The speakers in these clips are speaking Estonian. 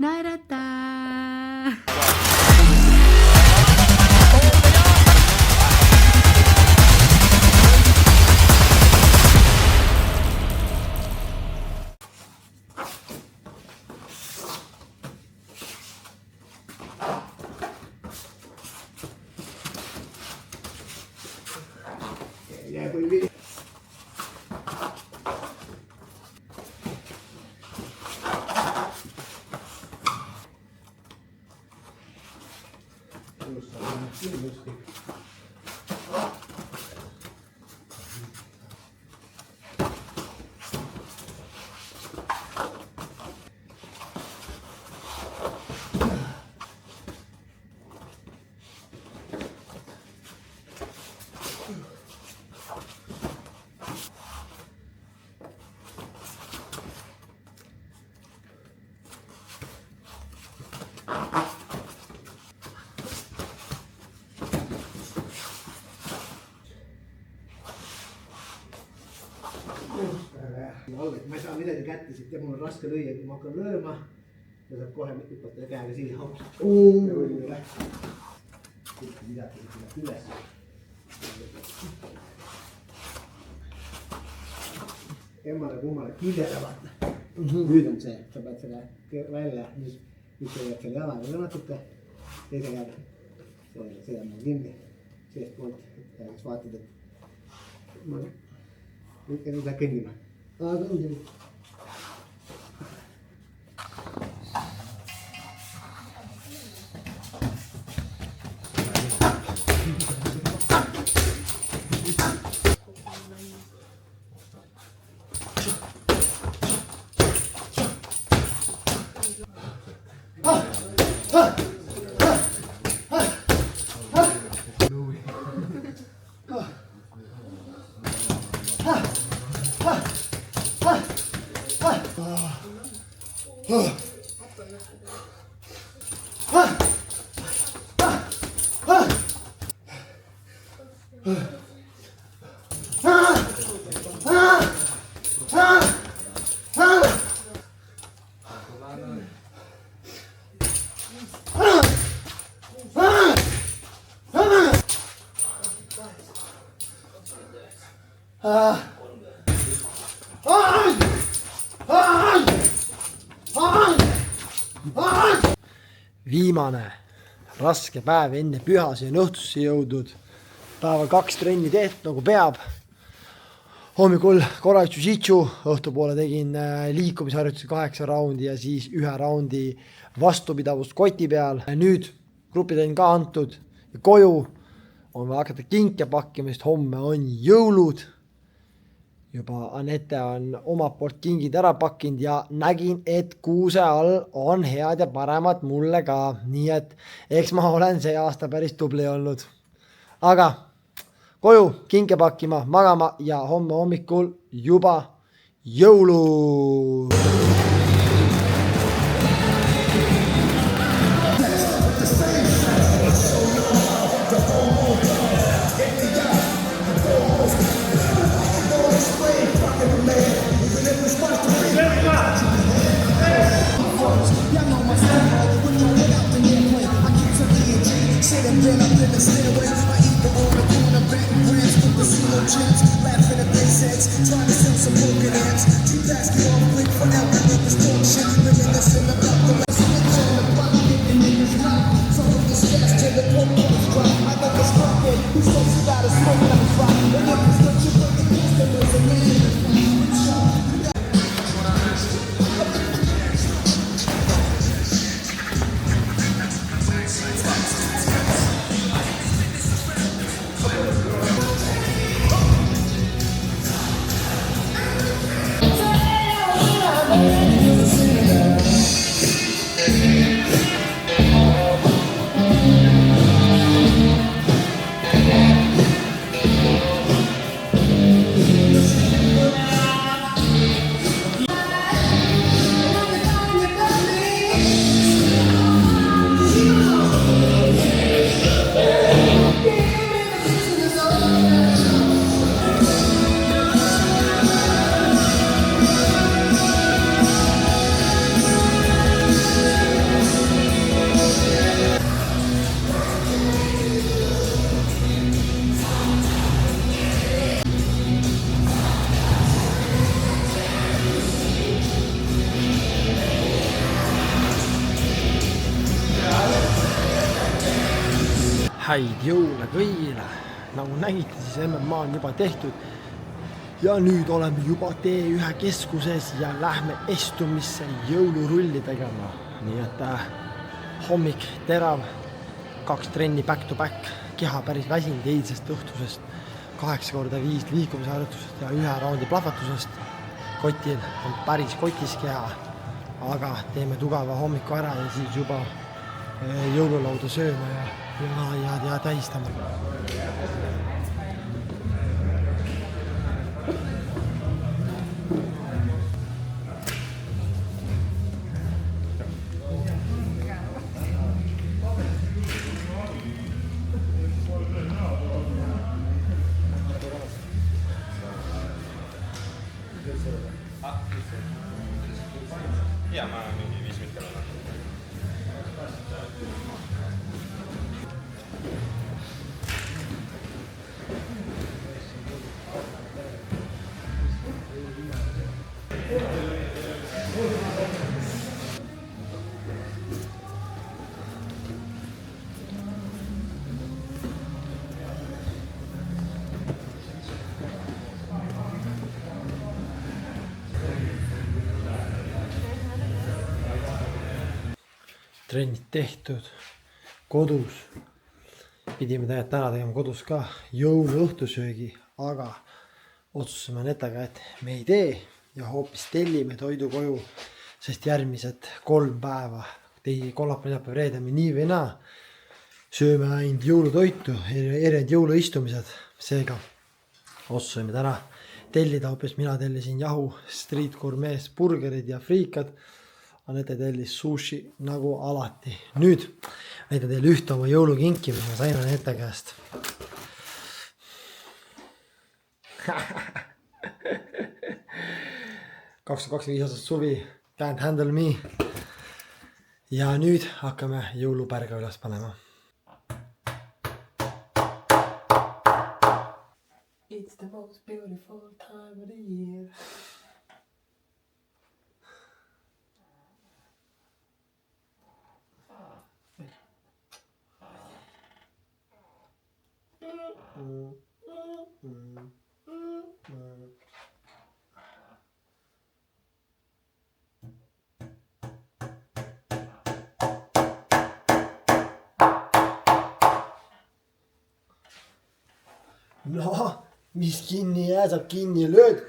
naerata. Ja, kui video. Ma ei saa midagi kätte siit ja mul on raske lüüa, kui ma hakkan lööma ja saab kohe hüpata käega siia hoopis. Ja võin üle. Midagi üles. Emmale kummale küljele vaata. Nüüd on see, sa pead selle välja, nüüd sa jääd selle jalaga natuke, teise käega. See on kinni, seest poolt, et vaatad, et ma nüüd läheb kõndima. Aga õndeli. Viimane raske päev enne pühasi on õhtusse jõudnud. Päeval 2 trenni teed nagu peab. Hommikul korra jiu-jitsu, õhtupoole tegin liikumisharjutuse 8 raundi ja siis 1 raundi vastupidavust koti peal. Nüüd grupitreen ka antud ja koju on vaja hakata kinke pakkima, sest homme on jõulud. Juba Anette on omalt poolt kingid ära pakkinud ja nägin, et kuuse all on head ja paremad mulle ka. Nii et eks ma olen see aasta päris tubli olnud. Aga koju kinke pakkima, magama ja homme hommikul juba jõulud. Häid jõule kõigile, nagu nägite, siis MMA on juba tehtud ja nüüd oleme juba T1 keskuses ja lähme Estumisse jõulurulli tegema. Nii et hommik terav, 2 trenni back to back, keha päris väsinud eilsest õhtusest 8x5 liikumisharjutusest ja 1 raundi plahvatusest. Kotil on päris kotis keha, aga teeme tugeva hommiku ära ja siis juba jõululauda sööma ja tähistama. Ja, ma mingi 5 minutit olen. Trennid tehtud kodus. Pidime täna tegema kodus ka jõuluõhtusöögi, aga otsustasime Netega, et me ei tee ja hoopis tellime toidu koju, sest järgmised 3 päeva, kolmapäev, neljapäev, reede me nii või naa sööme ainult jõulutoitu, erinevad jõuluistumised. Seega otsustasime täna tellida, hoopis mina tellisin jahu, Street Gourmet burgerid ja friikad. Anette tellis sushi nagu alati. Nüüd näitan teile ühte oma jõulukinki, mis ma sain Anette käest. 2025 aastast suvi, Can't Handle Me. Ja nüüd hakkame jõulupärga üles panema. It's the most beautiful time of the year. No, mis kinni jää, saab kinni lööd.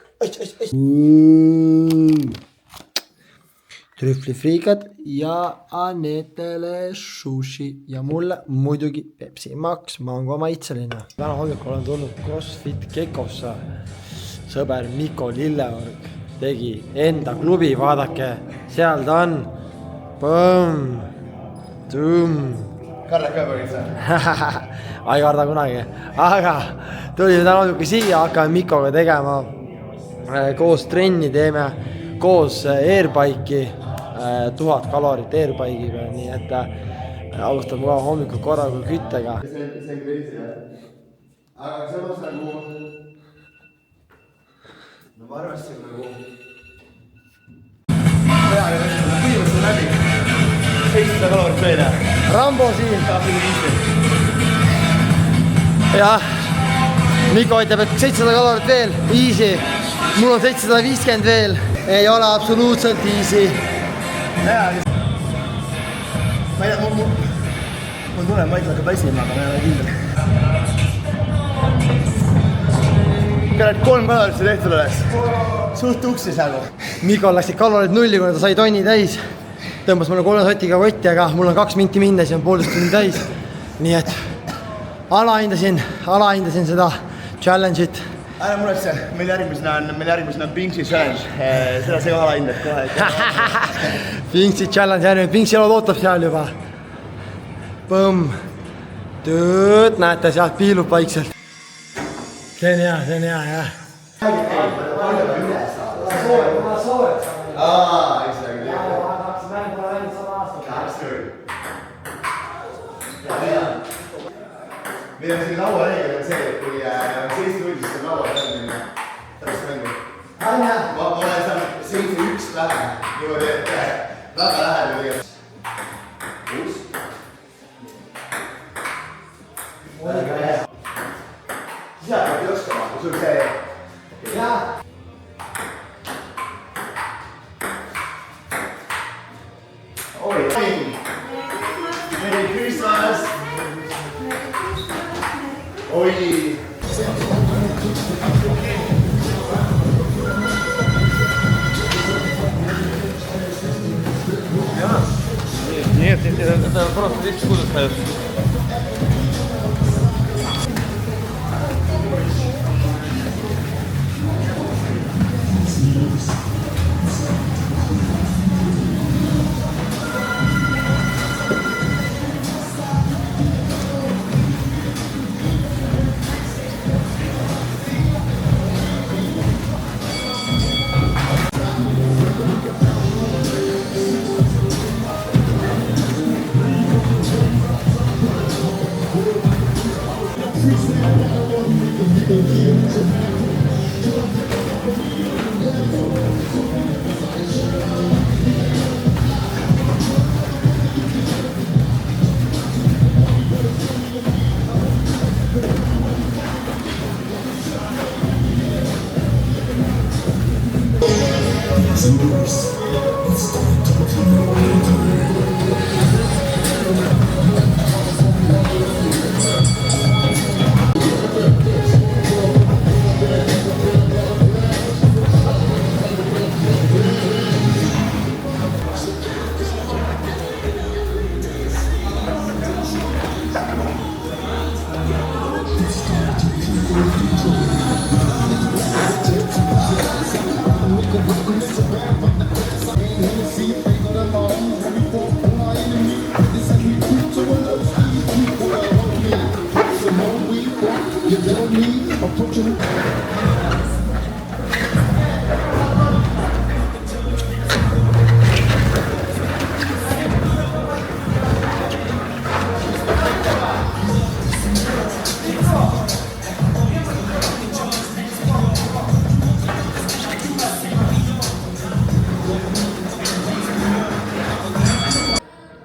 Trüflifriikad ja Anetele sushi ja mulle muidugi Pepsi Max mango maitseline. Täna hommikul olen tulnud CrossFit Kekossa. Sõber Mikko Lilleorg tegi enda klubi, vaadake, seal ta on. Põmm, tumm. Karle ka põhjus. Ei karda kunagi, aga tulime täna hommikul siia, hakkame Mikkoga tegema koos trenni, teeme koos airbike'i, 1000 kalorit airbike'i peal, nii et alustame ka hommikul korraga küttega. See on kõisi, jah? Aga see on nagu... No ma arvasin nagu... Peale põhimõtteliselt läbi 700 kalorit meile. Rambo siin. Jah, Mikko ütleb, et 700 kalorit veel, easy. Mul on 750 veel, ei ole absoluutselt easy. Ma ei tea, mul tunnen, ma ei tea, ka väsima, aga ma ei ole kindel. Kõrad 3 kalorit see tehtud oleks. Suht uksi seal. Mikko läksid kalorid nulli, kuna ta sai tonni täis. Tõmbas mulle 3 sotiga kotti, aga mul on 2 minti minna, siis on 1,5 tunni täis. Nii et alahindasin seda challenge'it. Ära muretse, meil järgmisena on Pinksi challenge. Seda see alahindad kohe. Pinksi challenge järgmine, Pinksi lood ootab seal juba. Põmm. Tööd, näete, sealt piilub vaikselt. See on hea, jah. Meil on siin laua reegel on see, et kui 7-0 on laua minna pärast mängu. Ma olen seal 7-1 lähe, niimoodi, et väga lähedal tegelikult. Uus. sul see. jaa. Oi, Merry Christmas! Oi! Нет, это просто здесь шкода остается.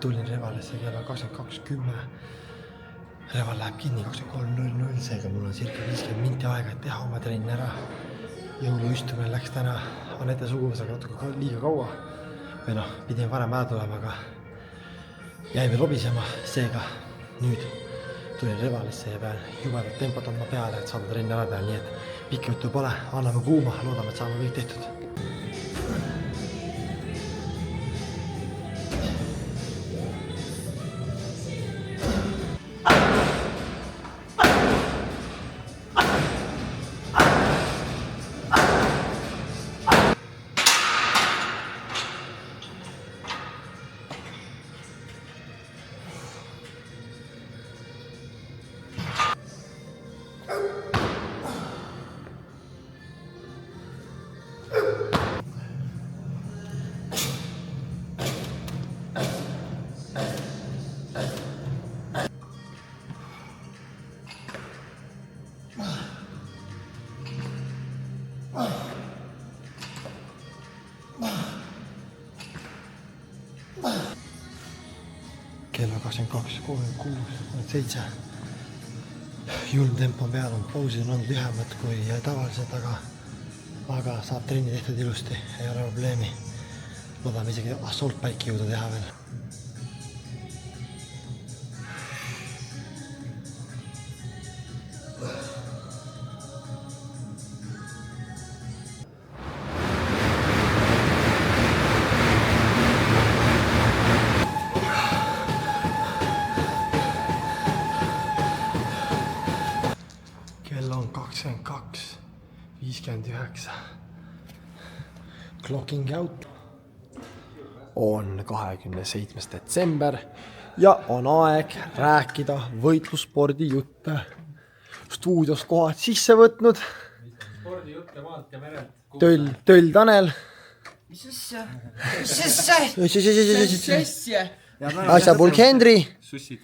Tulin Revalesse kella 22.10. Reval läheb kinni 23.00, seega mul on circa 50 minti aega, et teha oma trenn ära. Jõuluistumine läks täna Anette suguvõsaga natuke liiga kaua. Või noh, pidin varem ära tulema, aga jäime lobisema. Seega nüüd tulin Revalisse ja pean jubedat tempot andma peale, et saada trenn ära teha. Nii et pikk juttu pole, anname kuuma, loodame, et saame kõik tehtud. Kell on 22.36.7. Julm tempo on peal, pausid on olnud lühemad kui tavaliselt, aga saab trenni tehtud ilusti, ei ole probleemi. Loodame isegi assault bike'i jõuda teha veel. Kell on 22.59. Clocking out. On 27. detsember ja on aeg rääkida võitlusspordi jutte. Stuudios kohad sisse võtnud. Spordijutte maalt ja merelt. Töll Tanel. Mis asja? Asjapulk Henri Sussid.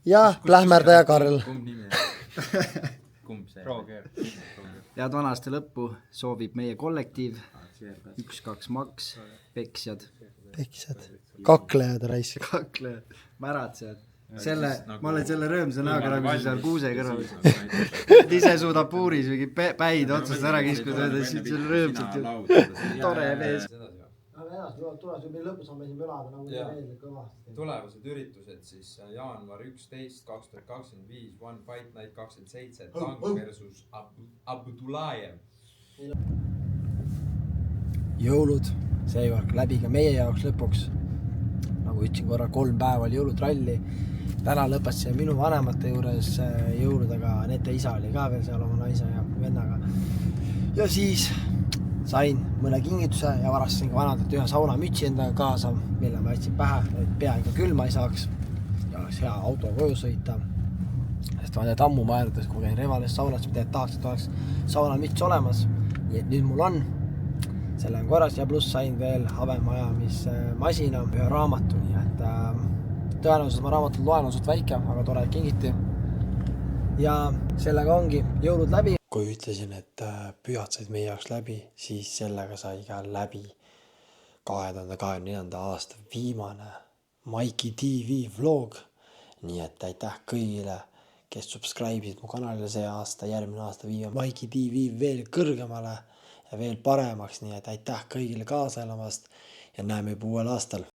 ja plähmerdaja Karl. Kumb nimi? Kumb see? Rooger. Head vanaste lõppu soovib meie kollektiiv 1-2 maks, peksjad, Peksjad. Kaklejad raisk. kaklejad, märatsejad ma olen selle rõõmsa näoga nagu see seal kuuse kõrval. Ise suudab puuris mingi päid otsast ära kiskuda, öeldes siit seal rõõmsalt ju. Tore mees. Aga edasi, tulevad juba lõpus on meil siin mülada nagu meeldib kõvasti. Tulevased üritused siis jaanuar 11, 2025, One Fight Night 27, Tank versus Abdullajev. Jõulud, seekord läbi ka meie jaoks lõpuks. Nagu ütlesin korra, 3 päeva oli jõulutralli. Täna lõpetasin minu vanemate juures jõuludega, nende isa oli ka veel seal oma naise ja vennaga. Ja siis sain mõne kingituse ja varastasin ka vanadelt ühe saunamütsi endaga kaasa, mille ma jätsin pähe, et peaaegu külma ei saaks ja oleks hea auto koju sõita. Sest ma nüüd ammu mõeldes, kui käin Revales saunas, mida tahaks, et oleks saunamüts olemas. Nii et nüüd mul on. Selle on korras ja pluss sain veel habemajamismasina ühe raamatu, nii et tõenäoliselt ma raamatut loen on suht väike, aga tore kingiti. Ja sellega ongi jõulud läbi. Kui ütlesin, et pühad said meie jaoks läbi, siis sellega sai ka läbi 2024. aasta viimane Maiki TV vlog. Nii et aitäh kõigile, kes subscribe'id mu kanalile see aasta, järgmine aasta viime Maiki TV veel kõrgemale ja veel paremaks, nii et aitäh kõigile kaasa elamast ja näeme juba uuel aastal.